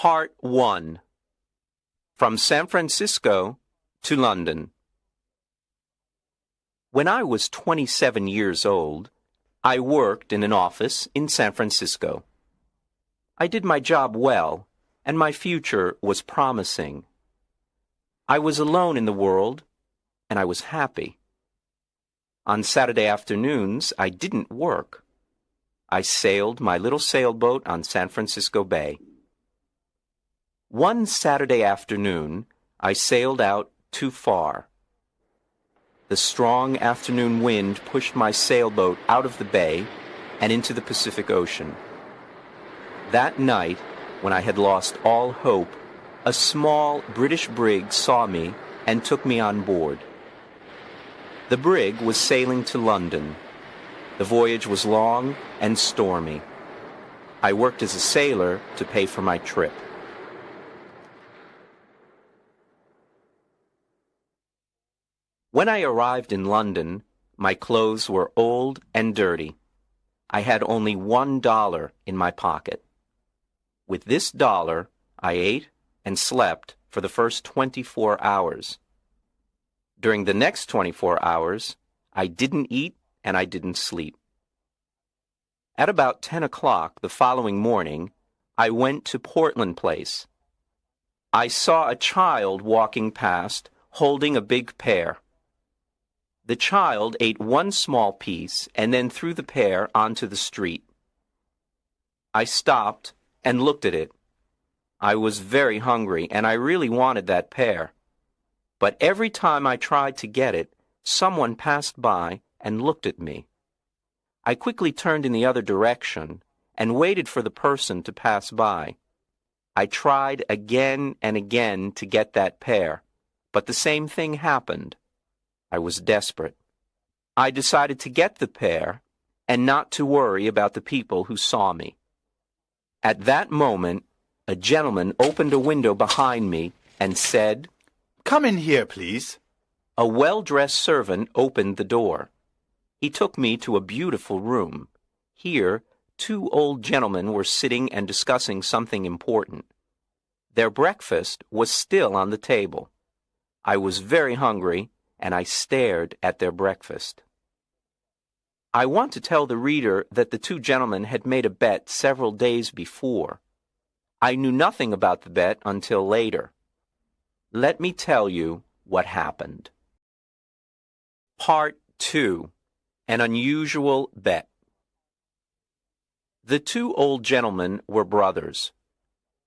Part 1. From San Francisco to London. When I was 27 years old, I worked in an office in San Francisco. I did my job well, and my future was promising. I was alone in the world, and I was happy. On Saturday afternoons, I didn't work. I sailed my little sailboat on San Francisco Bay. One Saturday afternoon, I sailed out too far. The strong afternoon wind pushed my sailboat out of the bay and into the Pacific Ocean. That night, when I had lost all hope, a small British brig saw me and took me on board. The brig was sailing to London. The voyage was long and stormy. I worked as a sailor to pay for my trip. When I arrived in London, my clothes were old and dirty. I had only $1 in my pocket. With this dollar, I ate and slept for the first 24 hours. During the next 24 hours, I didn't eat and I didn't sleep. At about 10 o'clock the following morning, I went to Portland Place. I saw a child walking past holding a big pear. The child ate one small piece and then threw the pear onto the street. I stopped and looked at it. I was very hungry and I really wanted that pear. But every time I tried to get it, someone passed by and looked at me. I quickly turned in the other direction and waited for the person to pass by. I tried again and again to get that pear, but the same thing happened. I was desperate. I decided to get the pear and not to worry about the people who saw me. At that moment, a gentleman opened a window behind me and said, "Come in here, please." A well-dressed servant opened the door. He took me to a beautiful room. Here, two old gentlemen were sitting and discussing something important. Their breakfast was still on the table. I was very hungry, and I stared at their breakfast. I want to tell the reader that the two gentlemen had made a bet several days before. I knew nothing about the bet until later. Let me tell you what happened. Part 2. An Unusual Bet. The two old gentlemen were brothers.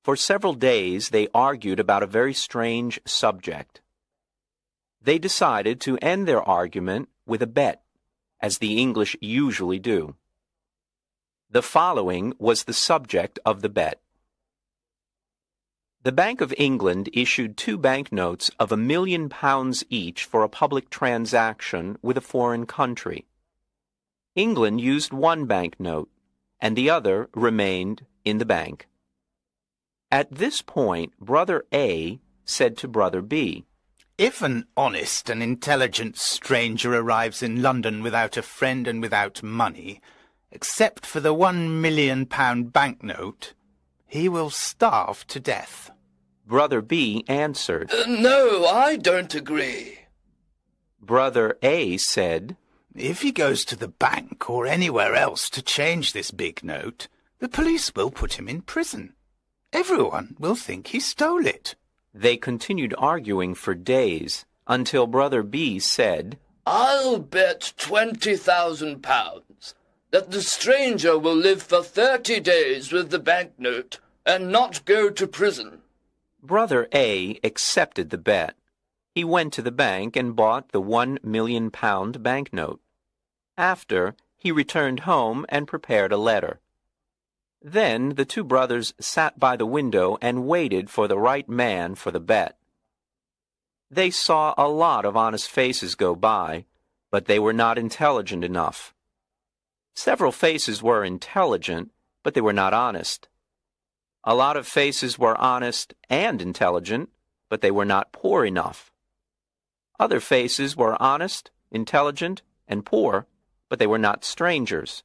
For several days they argued about a very strange subject. They decided to end their argument with a bet, as the English usually do. The following was the subject of the bet. The Bank of England issued 2 banknotes of £1 million each for a public transaction with a foreign country. England used one banknote, and the other remained in the bank. At this point, Brother A said to Brother B, "If an honest and intelligent stranger arrives in London without a friend and without money, except for the £1 million banknote, he will starve to death." Brother B answered, No, I don't agree. Brother A said, "If he goes to the bank or anywhere else to change this big note, the police will put him in prison. Everyone will think he stole it." They continued arguing for days until Brother B said, I'll bet £20,000 that the stranger will live for 30 days with the banknote and not go to prison. Brother A accepted the bet. He went to the bank and bought the £1 million banknote. After, he returned home and prepared a letter. Then the two brothers sat by the window and waited for the right man for the bet. They saw a lot of honest faces go by, but they were not intelligent enough. Several faces were intelligent, but they were not honest. A lot of faces were honest and intelligent, but they were not poor enough. Other faces were honest, intelligent, and poor, but they were not strangers.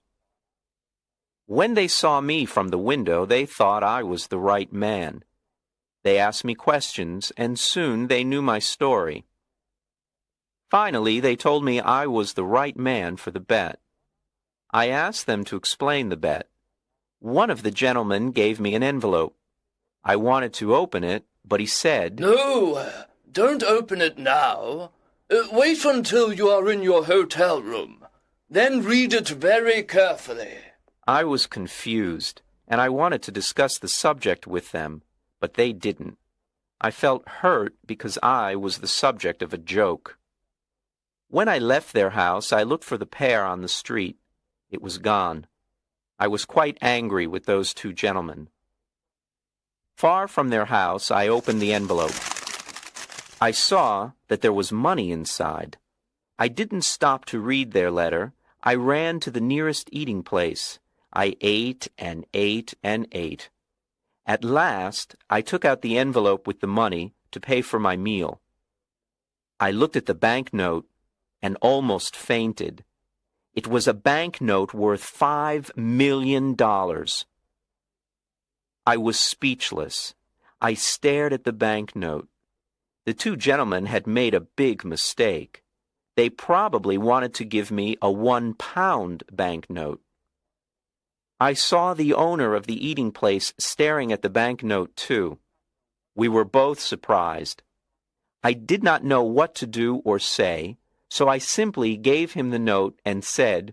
When they saw me from the window, they thought I was the right man, They asked me questions, and soon they knew my story. Finally, they told me I was the right man for the bet. I asked them to explain the bet. One of the gentlemen gave me an envelope. I wanted to open it, but he said, "No, don't open it now. Wait until you are in your hotel room. Then read it very carefully." I was confused, and I wanted to discuss the subject with them, but they didn't. I felt hurt because I was the subject of a joke. When I left their house, I looked for the pair on the street. It was gone. I was quite angry with those two gentlemen. Far from their house, I opened the envelope. I saw that there was money inside. I didn't stop to read their letter. I ran to the nearest eating place. I ate and ate and ate. At last, I took out the envelope with the money to pay for my meal. I looked at the banknote and almost fainted. It was a banknote worth $5 million. I was speechless. I stared at the banknote. The two gentlemen had made a big mistake. They probably wanted to give me a 1-pound banknote. I saw the owner of the eating place staring at the banknote too. We were both surprised. I did not know what to do or say, so I simply gave him the note and said,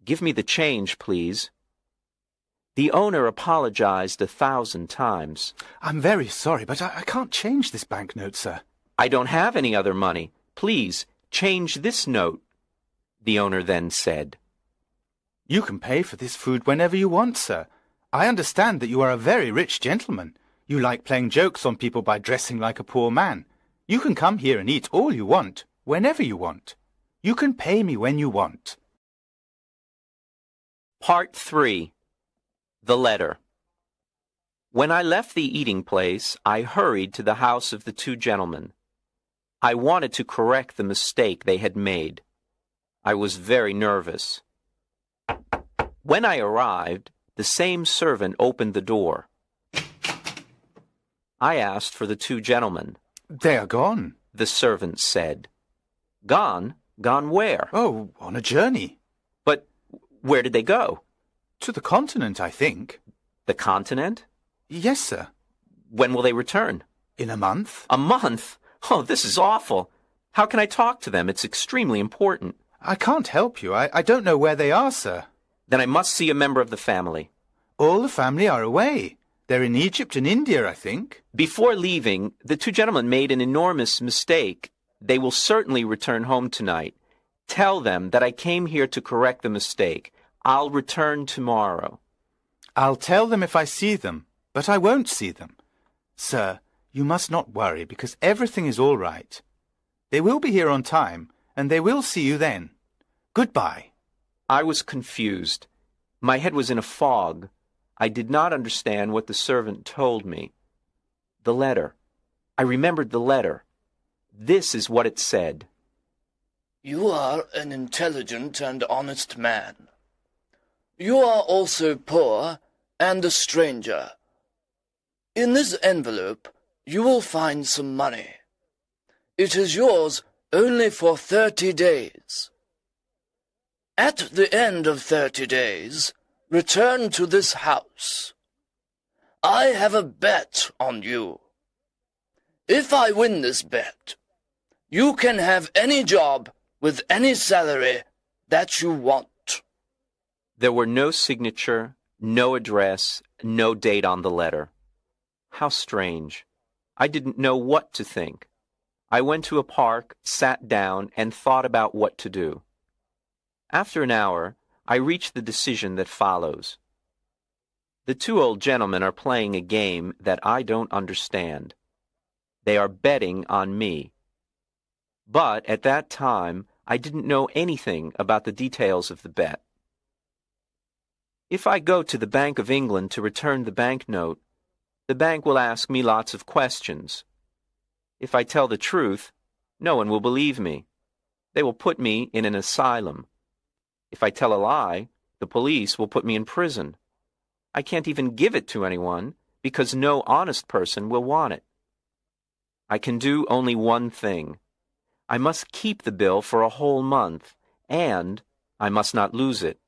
"Give me the change, please." The owner apologized 1,000 times. "I'm very sorry, but I can't change this banknote, sir." "I don't have any other money. Please, change this note," the owner then said. "You can pay for this food whenever you want, sir. I understand that you are a very rich gentleman. You like playing jokes on people by dressing like a poor man. You can come here and eat all you want, whenever you want. You can pay me when you want." Part 3. The Letter. When I left the eating place, I hurried to the house of the two gentlemen. I wanted to correct the mistake they had made. I was very nervous. When I arrived, the same servant opened the door. I asked for the two gentlemen. "They are gone." The servant said. "Gone? Gone where?" "Oh, on a journey." "But where did they go?" "To the continent, I think." "The continent?" "Yes, sir." "When will they return?" "In a month." "A month? Oh, this is awful. How can I talk to them? It's extremely important." "I can't help you. I don't know where they are, sir." "Then I must see a member of the family." "All the family are away. They're in Egypt and India, I think." Before leaving, the two gentlemen made an enormous mistake. They will certainly return home tonight. Tell them that I came here to correct the mistake. I'll return tomorrow." "I'll tell them if I see them, but I won't see them. Sir, you must not worry, because everything is all right. They will be here on time, and they will see you then. Goodbye." I was confused. My head was in a fog. I did not understand what the servant told me. The letter. I remembered the letter. This is what it said. "You are an intelligent and honest man. You are also poor and a stranger. In this envelope you will find some money. It is yours only for 30 days. At the end of 30 days, return to this house. I have a bet on you. If I win this bet, you can have any job with any salary that you want." There were no signature, no address, no date on the letter. How strange. I didn't know what to think. I went to a park, sat down, and thought about what to do. After an hour, I reached the decision that follows. The two old gentlemen are playing a game that I don't understand. They are betting on me. But at that time, I didn't know anything about the details of the bet. If I go to the Bank of England to return the banknote, the bank will ask me lots of questions. If I tell the truth, no one will believe me. They will put me in an asylum. If I tell a lie, the police will put me in prison. I can't even give it to anyone because no honest person will want it. I can do only one thing. I must keep the bill for a whole month, and I must not lose it.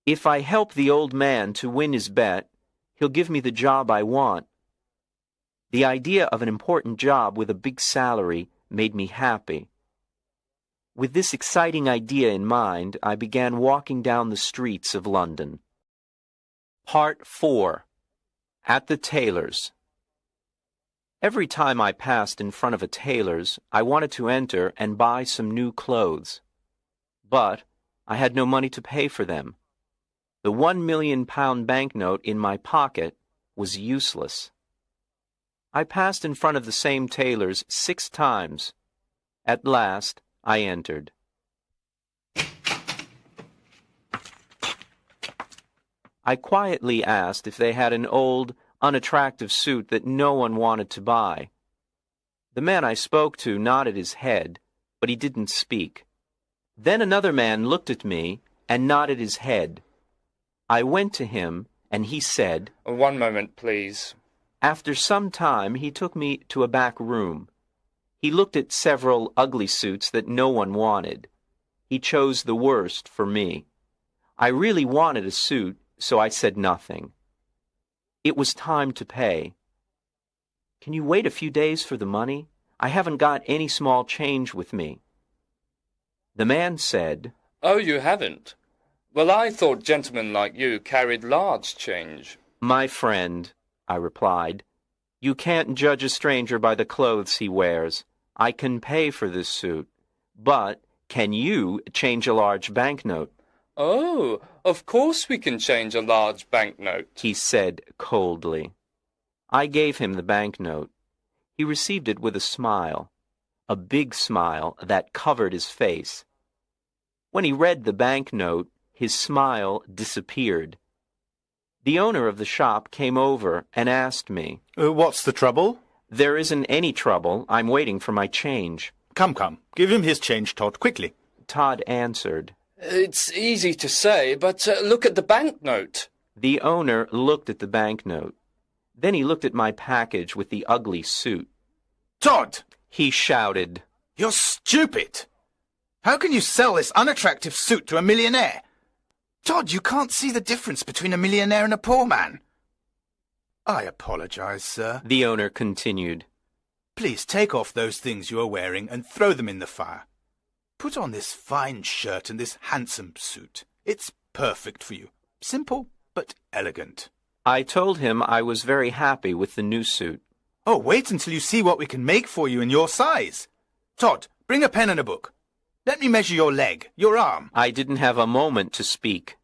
If I help the old man to win his bet, he'll give me the job I want. The idea of an important job with a big salary made me happy. With this exciting idea in mind, I began walking down the streets of London. Part 4. At the tailor's. Every time I passed in front of a tailor's, I wanted to enter and buy some new clothes. But I had no money to pay for them. The £1 million banknote in my pocket was useless. I passed in front of the same tailor's 6 times. At last, I entered. I quietly asked if they had an old, unattractive suit that no one wanted to buy. The man I spoke to nodded his head, but he didn't speak. Then another man looked at me and nodded his head. I went to him, and he said, "One moment, please." After some time, he took me to a back room. He looked at several ugly suits that no one wanted. He chose the worst for me. I really wanted a suit, so I said nothing. It was time to pay. "Can you wait a few days for the money? I haven't got any small change with me." The man said, "Oh, you haven't? Well, I thought gentlemen like you carried large change." "My friend," I replied, "you can't judge a stranger by the clothes he wears. I can pay for this suit, but can you change a large banknote?" "Oh, of course we can change a large banknote," he said coldly. I gave him the banknote. He received it with a smile, a big smile that covered his face. When he read the banknote, his smile disappeared. The owner of the shop came over and asked me, What's the trouble? "There isn't any trouble. I'm waiting for my change." Come, give him his change, Todd, quickly. Todd answered. "It's easy to say, but look at the banknote." The owner looked at the banknote. Then he looked at my package with the ugly suit. Todd! He shouted. You're stupid! How can you sell this unattractive suit to a millionaire? Todd, you can't see the difference between a millionaire and a poor man. I apologize, sir. The owner continued. Please take off those things you are wearing and throw them in the fire. Put on this fine shirt and this handsome suit. It's perfect for you. Simple, but elegant. I told him I was very happy with the new suit. Oh, wait until you see what we can make for you in your size. Todd, bring a pen and a book. Let me measure your leg, your arm. I didn't have a moment to speak.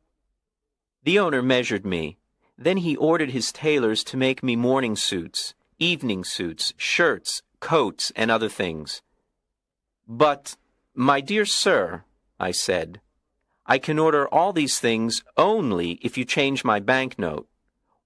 The owner measured me. Then he ordered his tailors to make me morning suits, evening suits, shirts, coats, and other things. "But, my dear sir," I said, "I can order all these things only if you change my banknote,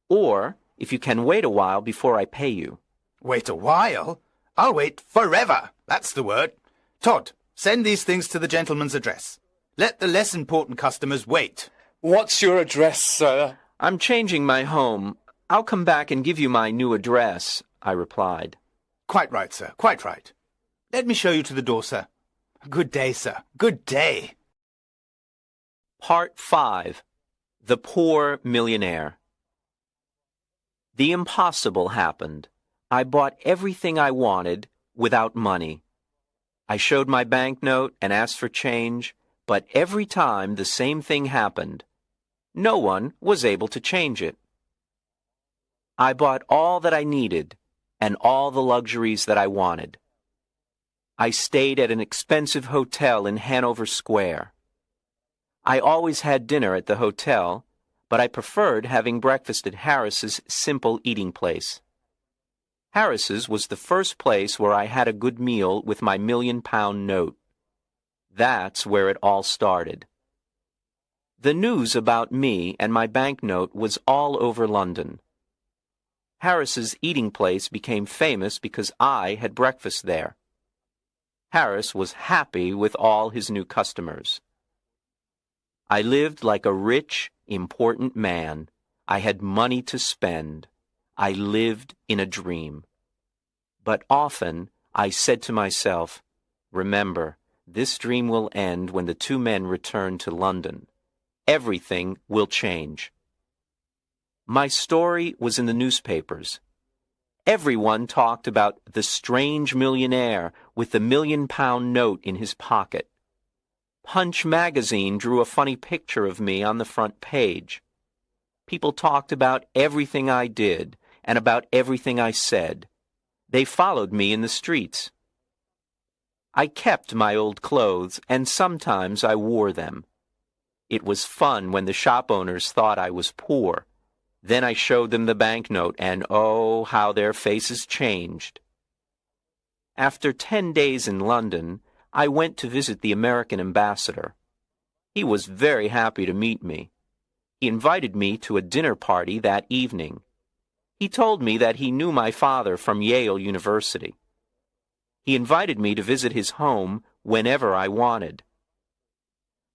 or if you can wait a while before I pay you." Wait a while? I'll wait forever. That's the word. Todd, send these things to the gentleman's address. Let the less important customers wait. "What's your address, sir?" "I'm changing my home. I'll come back and give you my new address," I replied. Quite right, sir, quite right. Let me show you to the door, sir. Good day, sir. Good day. Part 5. The Poor Millionaire. The impossible happened. I bought everything I wanted without money. I showed my banknote and asked for change, but every time the same thing happened. No one was able to change it. I bought all that I needed and all the luxuries that I wanted. I stayed at an expensive hotel in Hanover Square. I always had dinner at the hotel, but I preferred having breakfast at Harris's simple eating place. Harris's was the first place where I had a good meal with my £1 million note. That's where it all started. The news about me and my banknote was all over London. Harris's eating place became famous because I had breakfast there. Harris was happy with all his new customers. I lived like a rich, important man. I had money to spend. I lived in a dream. But often I said to myself, remember, this dream will end when the two men return to London. Everything will change. My story was in the newspapers. Everyone talked about the strange millionaire with the £1,000,000 note in his pocket. Punch magazine drew a funny picture of me on the front page. People talked about everything I did and about everything I said. They followed me in the streets. I kept my old clothes, and sometimes I wore them. It was fun when the shop owners thought I was poor. Then I showed them the banknote, and oh, how their faces changed. After 10 days in London, I went to visit the American ambassador. He was very happy to meet me. He invited me to a dinner party that evening. He told me that he knew my father from Yale University. He invited me to visit his home whenever I wanted.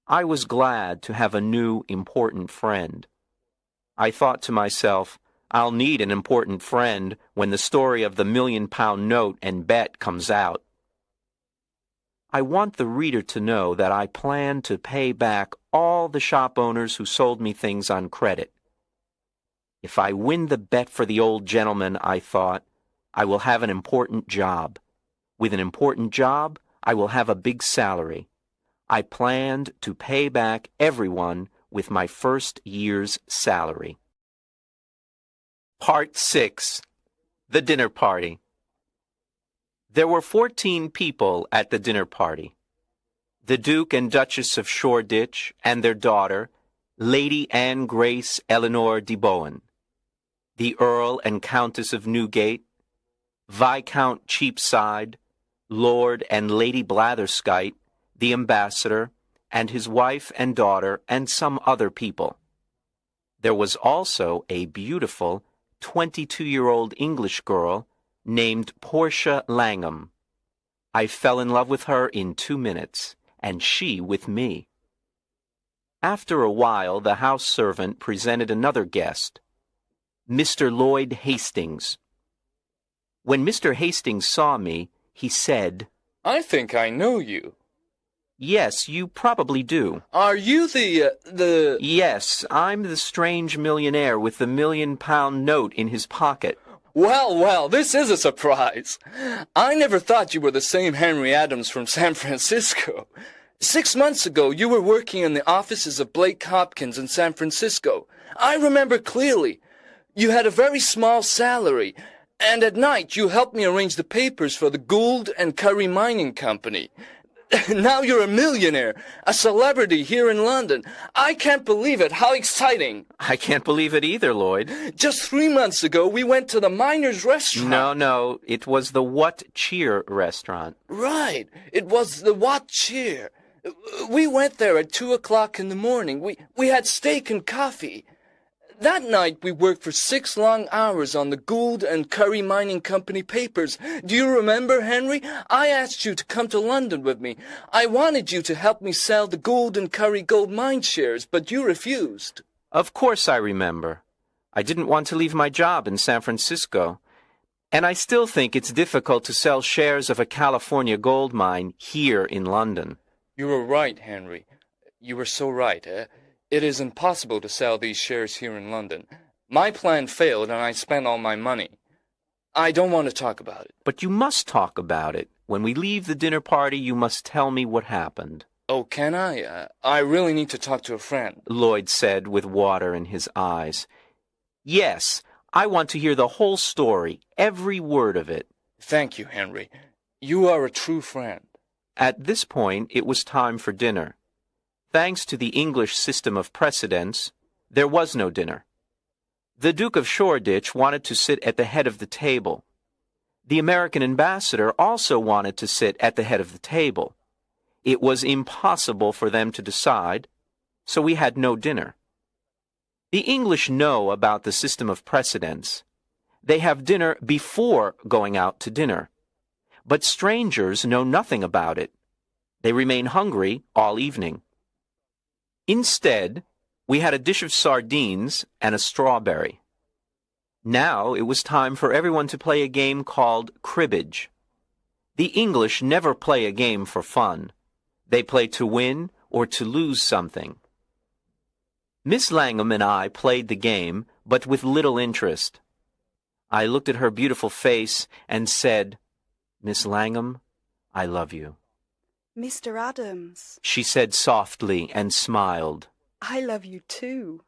I was glad to have a new, important friend. I thought to myself, I'll need an important friend when the story of the £1,000,000 note and bet comes out. I want the reader to know that I plan to pay back all the shop owners who sold me things on credit. If I win the bet for the old gentleman, I thought, I will have an important job. With an important job, I will have a big salary. I planned to pay back everyone with my first year's salary. Part 6. The Dinner Party. There were 14 people at the dinner party. The Duke and Duchess of Shoreditch and their daughter, Lady Anne Grace Eleanor de Bohun, the Earl and Countess of Newgate, Viscount Cheapside, Lord and Lady Blatherskite, the ambassador, and his wife and daughter, and some other people. There was also a beautiful 22-year-old English girl named Portia Langham. I fell in love with her in 2 minutes, and she with me. After a while, the house servant presented another guest, Mr. Lloyd Hastings. When Mr. Hastings saw me, he said, I think I know you. Yes, you probably do. Are you the... Yes, I'm the strange millionaire with the £1,000,000 note in his pocket. Well, this is a surprise. I never thought you were the same Henry Adams from San Francisco. 6 months ago, you were working in the offices of Blake Hopkins in San Francisco. I remember clearly. You had a very small salary, and at night you helped me arrange the papers for the Gould and Curry Mining Company. Now you're a millionaire, a celebrity here in London. I can't believe it. How exciting. I can't believe it either, Lloyd. Just 3 months ago, we went to the Miners' Restaurant. No, it was the What Cheer restaurant. Right. It was the What Cheer. We went there at 2 o'clock in the morning. We had steak and coffee. That night, we worked for 6 long hours on the Gould and Curry Mining Company papers. Do you remember, Henry? I asked you to come to London with me. I wanted you to help me sell the Gould and Curry gold mine shares, but you refused. Of course I remember. I didn't want to leave my job in San Francisco. And I still think it's difficult to sell shares of a California gold mine here in London. You were right, Henry. You were so right, It is impossible to sell these shares here in London. My plan failed and I spent all my money. I don't want to talk about it. But you must talk about it. When we leave the dinner party, you must tell me what happened. Oh, can I? I really need to talk to a friend. Lloyd said with water in his eyes. Yes, I want to hear the whole story, every word of it. Thank you, Henry. You are a true friend. At this point, it was time for dinner. Thanks to the English system of precedence, there was no dinner. The Duke of Shoreditch wanted to sit at the head of the table. The American ambassador also wanted to sit at the head of the table. It was impossible for them to decide, so we had no dinner. The English know about the system of precedence. They have dinner before going out to dinner. But strangers know nothing about it. They remain hungry all evening. Instead, we had a dish of sardines and a strawberry. Now it was time for everyone to play a game called cribbage. The English never play a game for fun. They play to win or to lose something. Miss Langham and I played the game, but with little interest. I looked at her beautiful face and said, "Miss Langham, I love you." "Mr. Adams," she said softly and smiled. "I love you too."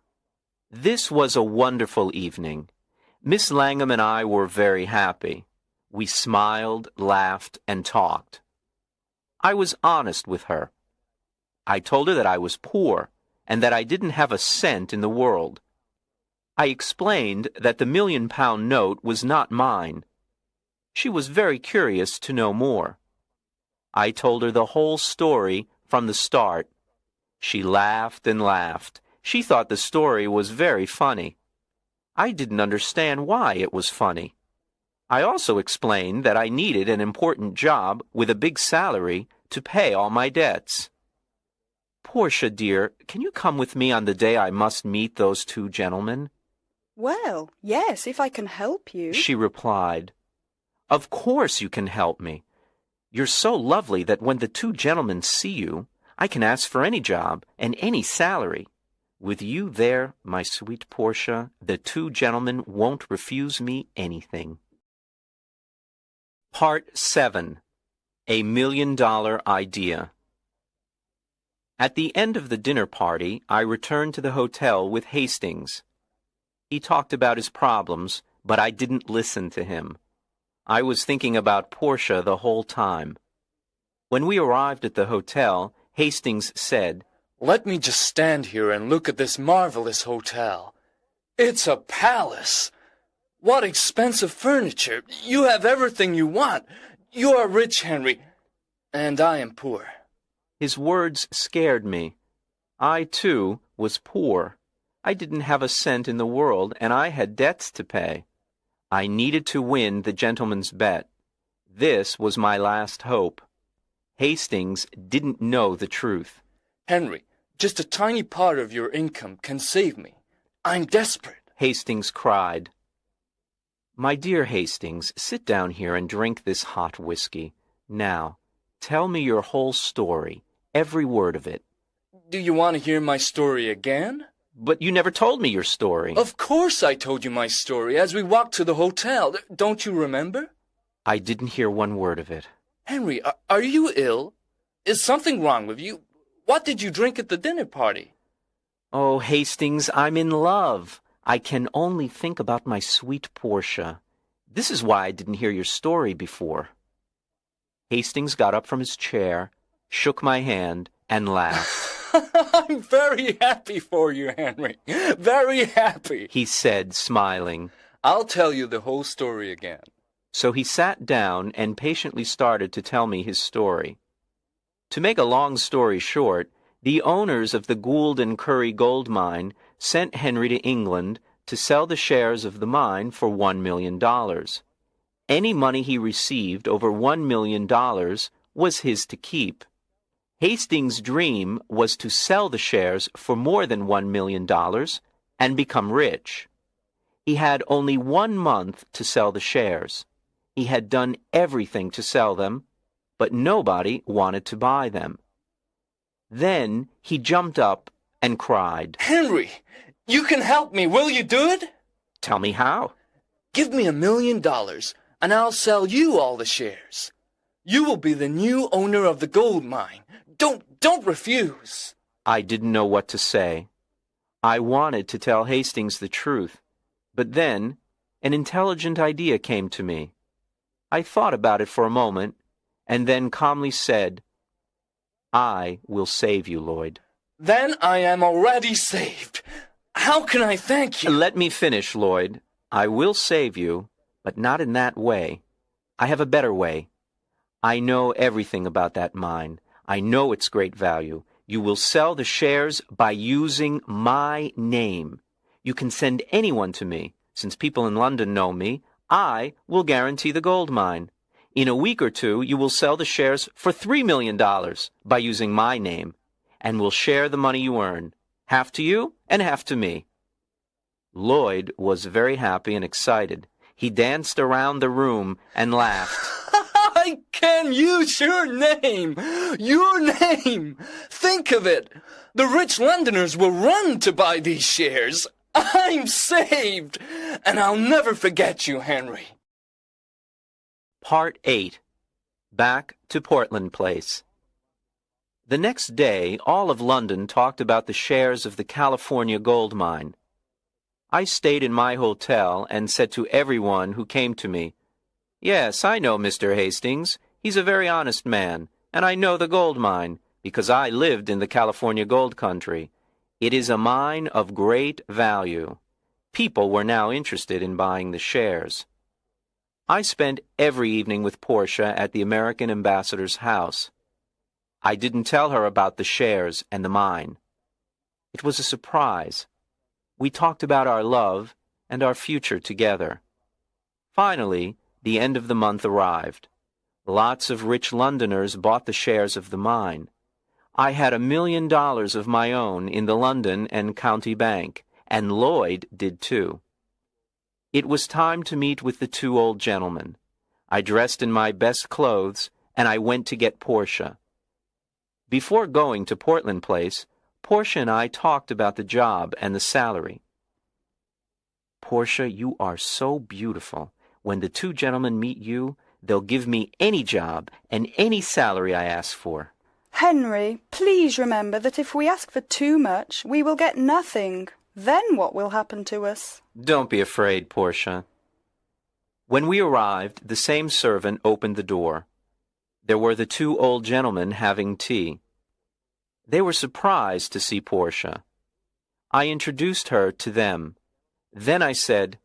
This was a wonderful evening. Miss Langham and I were very happy. We smiled, laughed, and talked. I was honest with her. I told her that I was poor and that I didn't have a cent in the world. I explained that the £1,000,000 note was not mine. She was very curious to know more. I told her the whole story from the start. She laughed and laughed. She thought the story was very funny. I didn't understand why it was funny. I also explained that I needed an important job with a big salary to pay all my debts. "Portia, dear, can you come with me on the day I must meet those two gentlemen?" "Well, yes, if I can help you," she replied. "Of course you can help me. You're so lovely that when the two gentlemen see you, I can ask for any job and any salary. With you there, my sweet Portia, the two gentlemen won't refuse me anything." Part 7. A $1,000,000 Idea. At the end of the dinner party, I returned to the hotel with Hastings. He talked about his problems, but I didn't listen to him. I was thinking about Portia the whole time. When we arrived at the hotel, Hastings said, "Let me just stand here and look at this marvelous hotel. It's a palace. What expensive furniture. You have everything you want. You are rich, Henry, and I am poor." His words scared me. I, too, was poor. I didn't have a cent in the world, and I had debts to pay. I needed to win the gentleman's bet. This was my last hope. Hastings didn't know the truth. "Henry, just a tiny part of your income can save me. I'm desperate," Hastings cried. "My dear Hastings, sit down here and drink this hot whiskey. Now, tell me your whole story, every word of it." "Do you want to hear my story again?" "But you never told me your story." "Of course I told you my story as we walked to the hotel. Don't you remember?" "I didn't hear one word of it." "Henry, are you ill? Is something wrong with you? What did you drink at the dinner party?" "Oh, Hastings, I'm in love. I can only think about my sweet Portia. This is why I didn't hear your story before." Hastings got up from his chair, shook my hand, and laughed. "I'm very happy for you, Henry. Very happy," he said, smiling. "I'll tell you the whole story again." So he sat down and patiently started to tell me his story. To make a long story short, the owners of the Gould and Curry gold mine sent Henry to England to sell the shares of the mine for $1,000,000. Any money he received over $1,000,000 was his to keep. Hastings' dream was to sell the shares for more than $1,000,000 and become rich. He had only 1 month to sell the shares. He had done everything to sell them, but nobody wanted to buy them. Then he jumped up and cried, "Henry, you can help me. Will you do it?" "Tell me how." "Give me $1,000,000, and I'll sell you all the shares. You will be the new owner of the gold mine. Don't refuse." I didn't know what to say. I wanted to tell Hastings the truth, but then an intelligent idea came to me. I thought about it for a moment, and then calmly said, "I will save you, Lloyd." "Then I am already saved. How can I thank you?" "Let me finish, Lloyd. I will save you, but not in that way. I have a better way. I know everything about that mine. I know its great value. You will sell the shares by using my name. You can send anyone to me. Since people in London know me, I will guarantee the gold mine. In a week or two, you will sell the shares for $3,000,000 by using my name, and will share the money you earn, half to you and half to me." Lloyd was very happy and excited. He danced around the room and laughed. I can use your name! Your name! Think of it! The rich Londoners will run to buy these shares. I'm saved! And I'll never forget you, Henry. Part 8. Back to Portland Place. The next day, all of London talked about the shares of the California gold mine. I stayed in my hotel and said to everyone who came to me, "Yes, I know Mr. Hastings. He's a very honest man, and I know the gold mine, because I lived in the California gold country. It is a mine of great value." People were now interested in buying the shares. I spent every evening with Portia at the American ambassador's house. I didn't tell her about the shares and the mine. It was a surprise. We talked about our love and our future together. Finally, the end of the month arrived. Lots of rich Londoners bought the shares of the mine. I had $1 million of my own in the London and County Bank, and Lloyd did too. It was time to meet with the two old gentlemen. I dressed in my best clothes, and I went to get Portia. Before going to Portland Place, Portia and I talked about the job and the salary. "Portia, you are so beautiful. When the two gentlemen meet you, they'll give me any job and any salary I ask for." Henry, please remember that if we ask for too much, we will get nothing. Then what will happen to us? Don't be afraid, Portia. When we arrived, the same servant opened the door. There were the two old gentlemen having tea. They were surprised to see Portia. I introduced her to them. Then I said,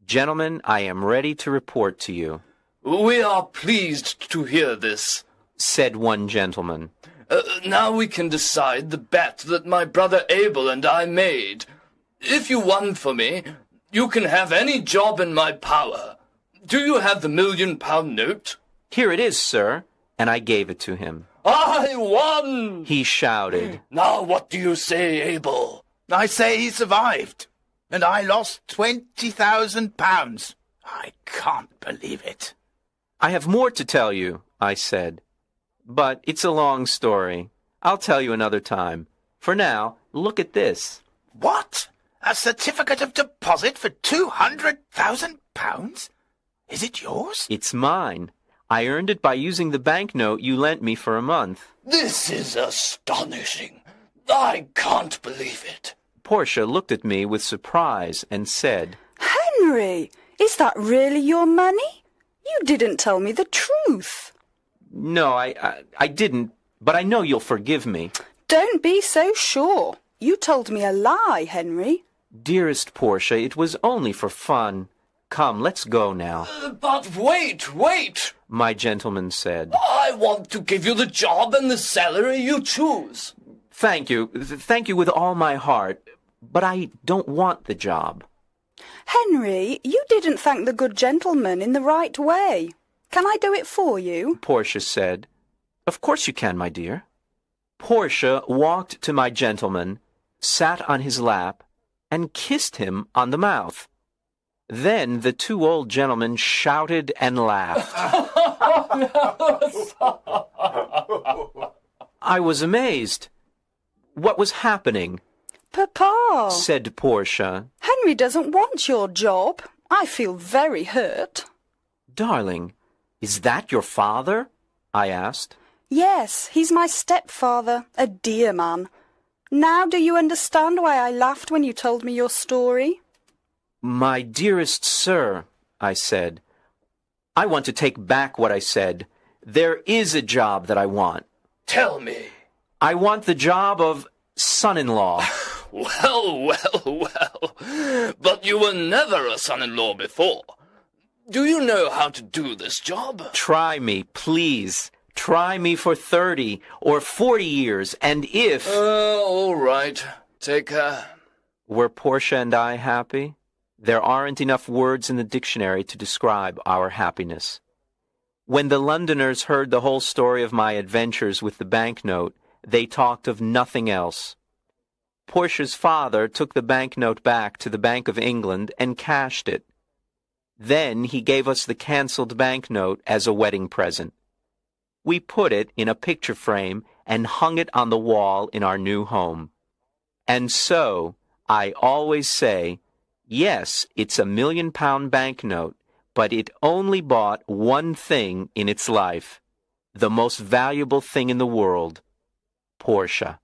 "Gentlemen, I am ready to report to you." We are pleased to hear this, said one gentleman. Now we can decide the bet that my brother Abel and I made. If you won for me, you can have any job in my power. Do you have the £1 million note? "Here it is, sir," and I gave it to him. "I won!" he shouted. "Now what do you say, Abel?" I say he survived, and I lost £20,000. I can't believe it. "I have more to tell you," I said. "But it's a long story. I'll tell you another time. For now, look at this." What? A certificate of deposit for £200,000? Is it yours? "It's mine. I earned it by using the banknote you lent me for a month." "This is astonishing. I can't believe it." Portia looked at me with surprise and said, Henry, is that really your money? You didn't tell me the truth. "No, I didn't, but I know you'll forgive me." Don't be so sure. You told me a lie, Henry. "Dearest Portia, it was only for fun. Come, let's go now," But wait! my gentleman said. I want to give you the job and the salary you choose. Thank you with all my heart, but I don't want the job." Henry, you didn't thank the good gentleman in the right way. Can I do it for you? Portia said. "Of course you can, my dear." Portia walked to my gentleman, sat on his lap, and kissed him on the mouth. Then the two old gentlemen shouted and laughed. I was amazed. What was happening? Papa, said Portia. Henry doesn't want your job. I feel very hurt. Darling, is that your father? I asked. Yes, he's my stepfather, a dear man. Now do you understand why I laughed when you told me your story? My dearest sir, I said, I want to take back what I said. There is a job that I want. Tell me. I want the job of son-in-law. Well. But you were never a son-in-law before. Do you know how to do this job? Try me, please. Try me for 30 or 40 years, and if... All right. Take her. Were Portia and I happy? There aren't enough words in the dictionary to describe our happiness. When the Londoners heard the whole story of my adventures with the banknote, they talked of nothing else. Portia's father took the banknote back to the Bank of England and cashed it. Then he gave us the cancelled banknote as a wedding present. We put it in a picture frame and hung it on the wall in our new home. And so, I always say, yes, it's a £1 million banknote, but it only bought one thing in its life, the most valuable thing in the world, Portia.